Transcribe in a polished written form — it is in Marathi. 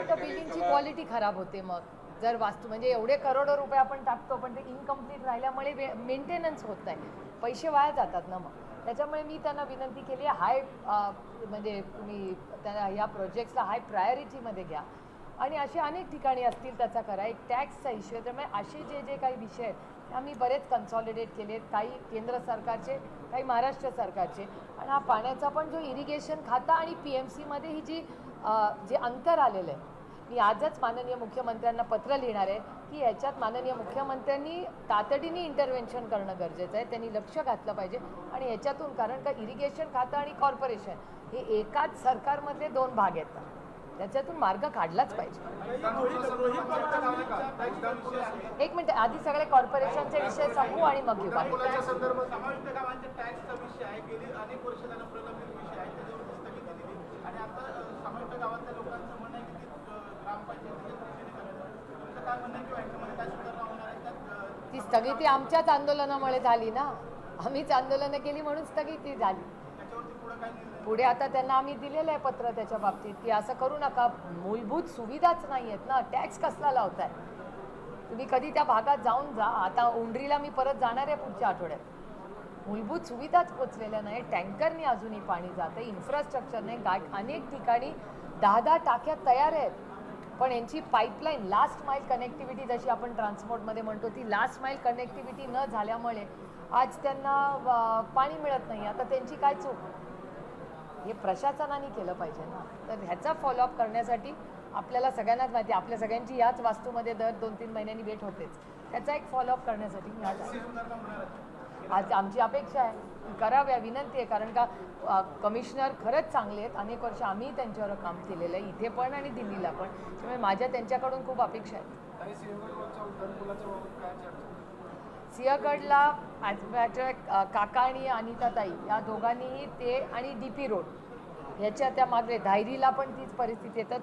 तर बिल्डिंगची क्वालिटी खराब होते. मग जर वास्तू म्हणजे एवढे करोडो रुपये आपण टाकतो पण ते इनकम्प्लीट राहिल्यामुळे मेंटेनन्स होत नाही, पैसे वाया जातात ना. मग त्याच्यामुळे मी त्यांना विनंती केली आहे, म्हणजे तुम्ही त्यांना या प्रोजेक्ट्सला हाय प्रायोरिटीमध्ये घ्या आणि असे अनेक ठिकाणी असतील त्याचा करा. एक टॅक्सचा इश्यू आहे, त्यामुळे असे जे जे काही विषय आहेत आम्ही बरेच कन्सॉलिडेट केले आहेत, काही केंद्र सरकारचे, काही महाराष्ट्र सरकारचे. आणि हा पाण्याचा पण जो इरिगेशन खाता आणि PMCमध्ये ही जे अंतर आलेलं आहे, मी आजच माननीय मुख्यमंत्र्यांना पत्र लिहिणार आहे की याच्यात माननीय मुख्यमंत्र्यांनी तातडीने इंटरव्हेन्शन करणं गरजेचं आहे. त्यांनी लक्ष घातलं पाहिजे आणि याच्यातून, कारण का इरिगेशन खातं आणि कॉर्पोरेशन हे एकाच सरकारमधले दोन भाग आहेत, त्याच्यातून मार्ग काढलाच पाहिजे. एक मिनिट, आधी सगळे कॉर्पोरेशनचे विषय संपू आणि मग घेऊ. ती स्थगिती आमच्याच आंदोलनामुळे झाली ना, आम्हीच आंदोलनं केली म्हणून स्थगिती झाली. पुढे आता त्यांना आम्ही दिलेलं आहे पत्र त्याच्या बाबतीत की असं करू नका, मूलभूत सुविधाच नाही आहेत ना, टॅक्स कसला लावताय तुम्ही? कधी त्या भागात जाऊन जा. आता उंडरीला मी परत जाणार आहे पुढच्या आठवड्यात. मूलभूत सुविधाच पोचलेल्या नाही, टँकरनी अजूनही पाणी जातं, इन्फ्रास्ट्रक्चर नाही. अनेक ठिकाणी 10-10 टाक्या तयार आहेत पण यांची पाईपलाईन, लास्ट माईल कनेक्टिव्हिटी जशी आपण ट्रान्सपोर्टमध्ये म्हणतो, ती लास्ट माईल कनेक्टिव्हिटी न झाल्यामुळे आज त्यांना पाणी मिळत नाही. आता त्यांची काय चूक? हे प्रशासनाने केलं पाहिजे ना. तर ह्याचा फॉलोअप करण्यासाठी आपल्याला सगळ्यांनाच माहिती, आपल्या सगळ्यांची याच वास्तूमध्ये दर 2-3 महिन्यांनी भेट होतेच. त्याचा एक फॉलोअप करण्यासाठी मी आज आमची अपेक्षा आहे की कराव्या, विनंती आहे. कारण का कमिशनर खरंच चांगले आहेत, अनेक वर्ष आम्ही त्यांच्यावर काम केलेलं आहे, इथे पण आणि दिल्लीला पण. त्यामुळे माझ्या त्यांच्याकडून खूप अपेक्षा आहेत. सिंहगडला काका आणि अनिताताई या दोघांनीही ते आणि DP रोड ह्याच्या त्या मागे धायरीला पण तीच परिस्थिती आहे.